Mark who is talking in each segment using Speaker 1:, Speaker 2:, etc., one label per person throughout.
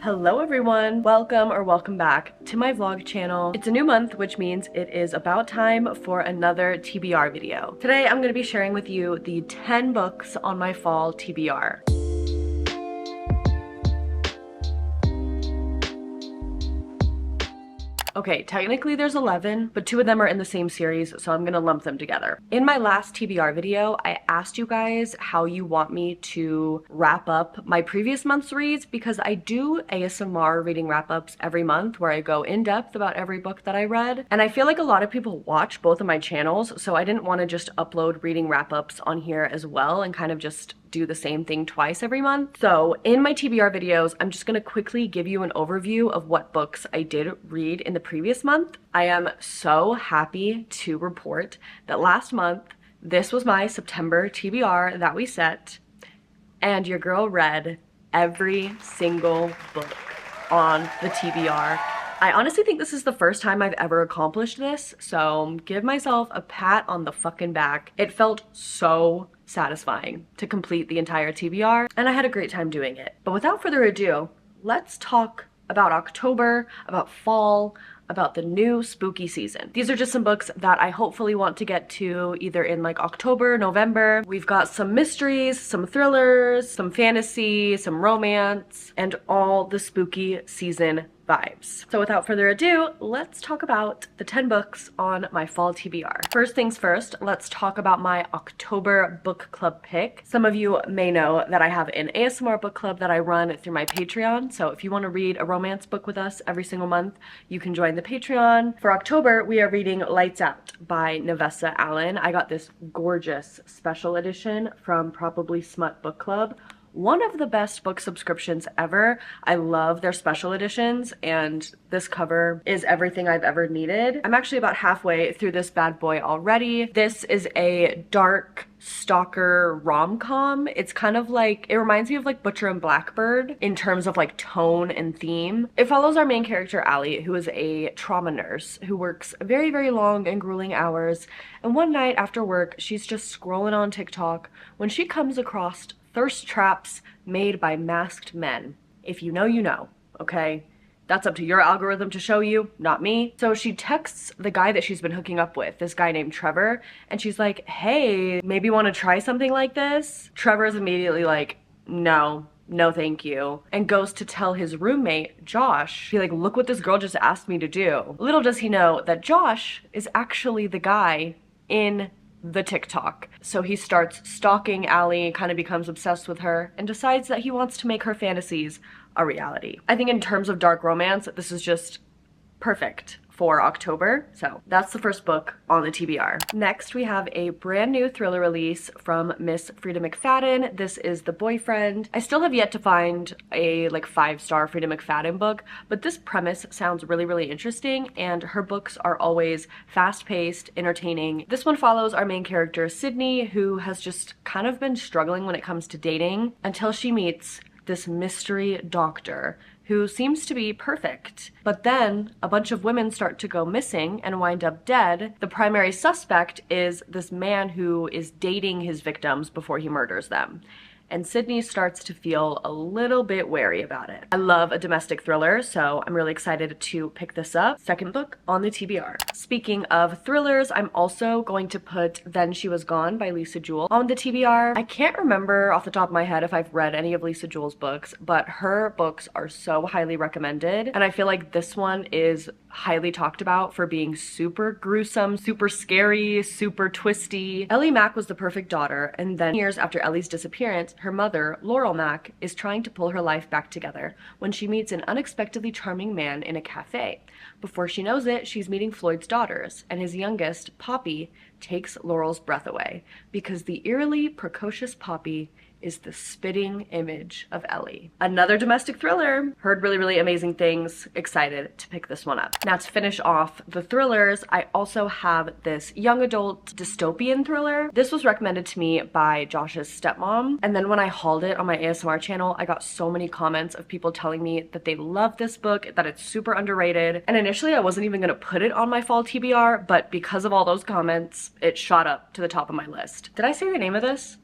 Speaker 1: Hello everyone! Welcome back to my vlog channel. It's a new month, which means it is about time for another TBR video. Today I'm going to be sharing with you the 10 books on my fall TBR. Okay, technically there's 11, but 2 of them are in the same series, so I'm gonna lump them together. In my last TBR video, I asked you guys how you want me to wrap up my previous month's reads because I do ASMR reading wrap-ups every month where I go in depth about every book that I read. And I feel like a lot of people watch both of my channels, so I didn't want to just upload reading wrap-ups on here as well and kind of just do the same thing twice every month. So in my TBR videos, I'm just gonna quickly give you an overview of what books I did read in the previous month. I am so happy to report that last month, this was my September TBR that we set, and your girl read every single book on the TBR. I honestly think this is the first time I've ever accomplished this, so give myself a pat on the fucking back. It felt so satisfying to complete the entire TBR, and I had a great time doing it. But without further ado, let's talk about October, about fall, about the new spooky season. These are just some books that I hopefully want to get to either in like October, November. We've got some mysteries, some thrillers, some fantasy, some romance, and all the spooky season vibes. So without further ado, let's talk about the 10 books on my fall TBR. First things first, let's talk about my October book club pick. Some of you may know that I have an ASMR book club that I run through my Patreon. So if you want to read a romance book with us every single month, you can join the Patreon. For October, we are reading Lights Out by Nevessa Allen. I got this gorgeous special edition from Probably Smut Book Club. One of the best book subscriptions ever. I love their special editions, and this cover is everything I've ever needed. I'm actually about halfway through this bad boy already. This is a dark stalker rom-com. It's kind of like, it reminds me of like Butcher and Blackbird in terms of like tone and theme. It follows our main character, Allie, who is a trauma nurse who works very, very long and grueling hours. And one night after work, she's just scrolling on TikTok when she comes across thirst traps made by masked men. If you know, you know, okay? That's up to your algorithm to show you, not me. So she texts the guy that she's been hooking up with, this guy named Trevor, and she's like, hey, maybe want to try something like this? Trevor's immediately like, no thank you, and goes to tell his roommate, Josh. He's like, look what this girl just asked me to do. Little does he know that Josh is actually the guy in the TikTok. So he starts stalking Allie, kind of becomes obsessed with her, and decides that he wants to make her fantasies a reality. I think in terms of dark romance, this is just perfect for October. So that's the first book on the TBR. Next, we have a brand new thriller release from Miss Frida McFadden. This is The Boyfriend. I still have yet to find a like 5-star Frida McFadden book, but this premise sounds really, really interesting, and her books are always fast-paced, entertaining. This one follows our main character, Sydney, who has just kind of been struggling when it comes to dating until she meets this mystery doctor who seems to be perfect. But then a bunch of women start to go missing and wind up dead. The primary suspect is this man who is dating his victims before he murders them. And Sydney starts to feel a little bit wary about it. I love a domestic thriller, so I'm really excited to pick this up. Second book on the TBR. Speaking of thrillers, I'm also going to put Then She Was Gone by Lisa Jewell on the TBR. I can't remember off the top of my head if I've read any of Lisa Jewell's books, but her books are so highly recommended, and I feel like this one is highly talked about for being super gruesome, super scary, super twisty. Ellie Mack was the perfect daughter, and then years after Ellie's disappearance, her mother, Laurel Mack, is trying to pull her life back together when she meets an unexpectedly charming man in a cafe. Before she knows it, she's meeting Floyd's daughters, and his youngest, Poppy, takes Laurel's breath away because the eerily precocious Poppy is the spitting image of Ellie. Another domestic thriller. Heard really, really amazing things. Excited to pick this one up. Now to finish off the thrillers, I also have this young adult dystopian thriller. This was recommended to me by Josh's stepmom, and then when I hauled it on my ASMR channel, I got so many comments of people telling me that they love this book, that it's super underrated, and initially I wasn't even gonna put it on my fall TBR, but because of all those comments, it shot up to the top of my list. Did I say the name of this?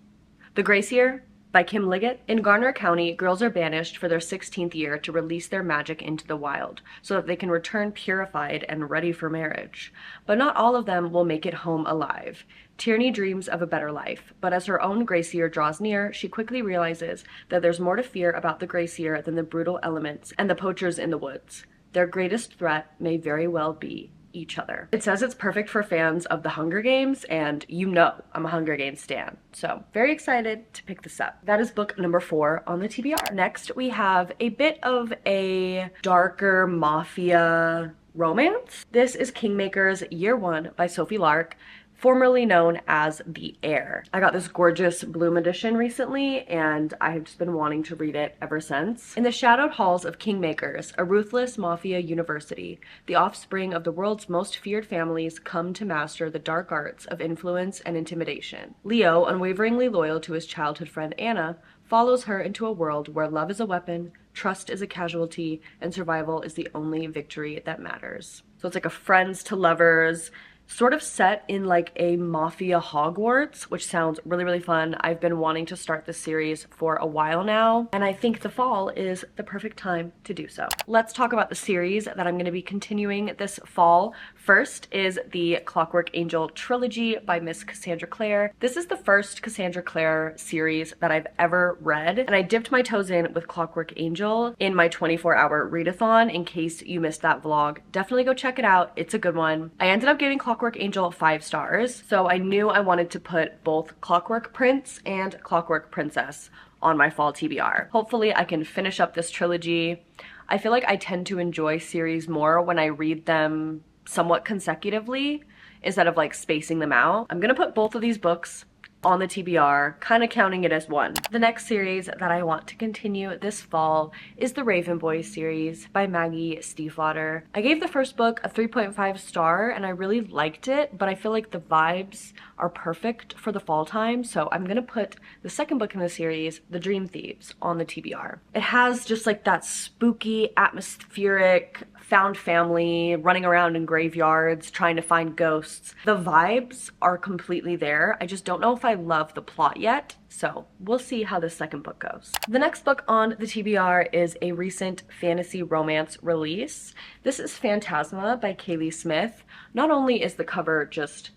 Speaker 1: The Gracier? by Kim Liggett. In Garner County, girls are banished for their 16th year to release their magic into the wild so that they can return purified and ready for marriage. But not all of them will make it home alive. Tierney dreams of a better life, but as her own Grace Year draws near, she quickly realizes that there's more to fear about the Grace Year than the brutal elements and the poachers in the woods. Their greatest threat may very well be each other. It says it's perfect for fans of the Hunger Games, and you know I'm a Hunger Games stan, so very excited to pick this up. That is book number 4 on the TBR. Next, we have a bit of a darker mafia romance. This is Kingmaker's Year 1 by Sophie Lark, formerly known as The Heir. I got this gorgeous Bloom edition recently, and I have just been wanting to read it ever since. In the shadowed halls of Kingmakers, a ruthless mafia university, the offspring of the world's most feared families come to master the dark arts of influence and intimidation. Leo, unwaveringly loyal to his childhood friend Anna, follows her into a world where love is a weapon, trust is a casualty, and survival is the only victory that matters. So it's like a friends to lovers, sort of set in like a mafia Hogwarts, which sounds really, really fun. I've been wanting to start this series for a while now, and I think the fall is the perfect time to do so. Let's talk about the series that I'm going to be continuing this fall. First is the Clockwork Angel trilogy by Miss Cassandra Clare. This is the first Cassandra Clare series that I've ever read, and I dipped my toes in with Clockwork Angel in my 24-hour readathon. In case you missed that vlog, definitely go check it out. It's a good one. I ended up giving Clockwork Angel 5 stars, so I knew I wanted to put both Clockwork Prince and Clockwork Princess on my fall TBR. Hopefully I can finish up this trilogy. I feel like I tend to enjoy series more when I read them somewhat consecutively instead of like spacing them out. I'm gonna put both of these books on the TBR, kind of counting it as one. The next series that I want to continue this fall is the Raven Boys series by Maggie Stiefvater. I gave the first book a 3.5 star and I really liked it, but I feel like the vibes are perfect for the fall time, so I'm gonna put the second book in the series, The Dream Thieves, on the TBR. It has just like that spooky, atmospheric, found family running around in graveyards trying to find ghosts. The vibes are completely there. I just don't know if I love the plot yet, so we'll see how this second book goes. The next book on the TBR is a recent fantasy romance release. This is Phantasma by Kaylee Smith. Not only is the cover just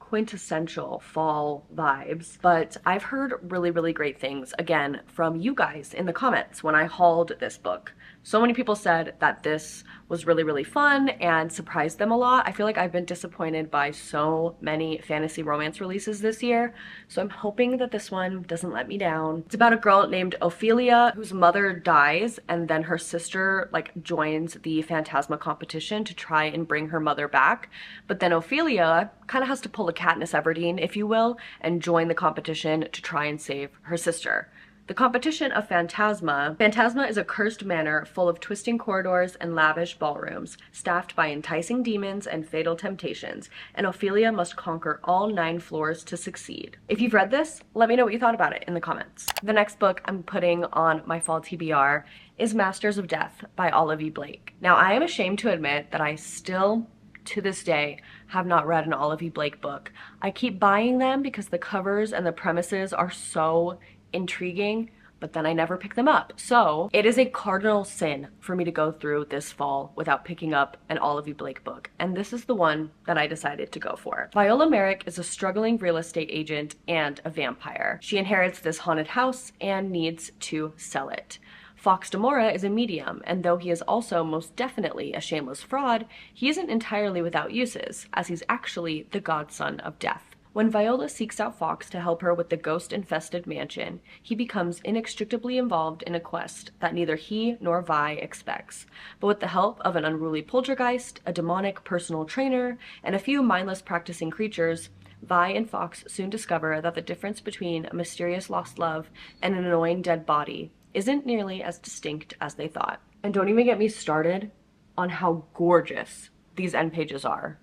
Speaker 1: quintessential fall vibes, but I've heard really, really great things, again, from you guys in the comments when I hauled this book. So many people said that this was really, really fun and surprised them a lot. I feel like I've been disappointed by so many fantasy romance releases this year, so I'm hoping that this one doesn't let me down. It's about a girl named Ophelia whose mother dies, and then her sister like joins the Phantasma competition to try and bring her mother back. But then Ophelia kind of has to pull a Katniss Everdeen, if you will, and join the competition to try and save her sister. The competition of Phantasma. Phantasma is a cursed manor full of twisting corridors and lavish ballrooms, staffed by enticing demons and fatal temptations, and Ophelia must conquer all 9 floors to succeed. If you've read this, let me know what you thought about it in the comments. The next book I'm putting on my fall TBR is Masters of Death by Olive E. Blake. Now, I am ashamed to admit that I still, to this day, have not read an Olive E. Blake book. I keep buying them because the covers and the premises are so intriguing, but then I never pick them up. So it is a cardinal sin for me to go through this fall without picking up an Olive E. Blake book, and this is the one that I decided to go for. Viola Merrick is a struggling real estate agent and a vampire. She inherits this haunted house and needs to sell it. Fox Demora is a medium, and though he is also most definitely a shameless fraud, he isn't entirely without uses, as he's actually the godson of death. When Viola seeks out Fox to help her with the ghost-infested mansion, he becomes inextricably involved in a quest that neither he nor Vi expects. But with the help of an unruly poltergeist, a demonic personal trainer, and a few mindless practicing creatures, Vi and Fox soon discover that the difference between a mysterious lost love and an annoying dead body isn't nearly as distinct as they thought. And don't even get me started on how gorgeous these end pages are.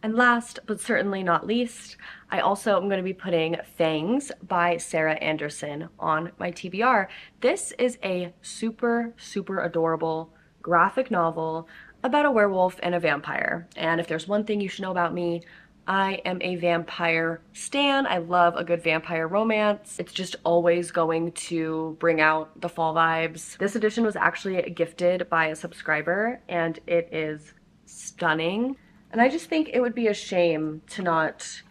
Speaker 1: And last, but certainly not least, I also am going to be putting Fangs by Sarah Anderson on my TBR. This is a super, super adorable graphic novel about a werewolf and a vampire. And if there's one thing you should know about me, I am a vampire stan. I love a good vampire romance. It's just always going to bring out the fall vibes. This edition was actually gifted by a subscriber and it is stunning. And I just think it would be a shame to not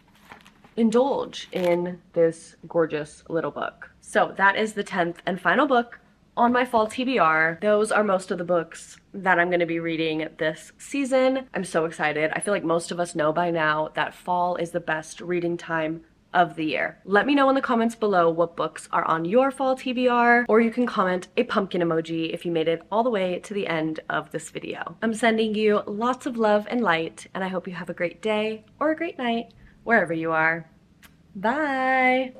Speaker 1: indulge in this gorgeous little book. So that is the 10th and final book on my fall TBR. Those are most of the books that I'm going to be reading this season. I'm so excited. I feel like most of us know by now that fall is the best reading time of the year. Let me know in the comments below what books are on your fall TBR, or you can comment a pumpkin emoji if you made it all the way to the end of this video. I'm sending you lots of love and light, and I hope you have a great day or a great night wherever you are. Bye!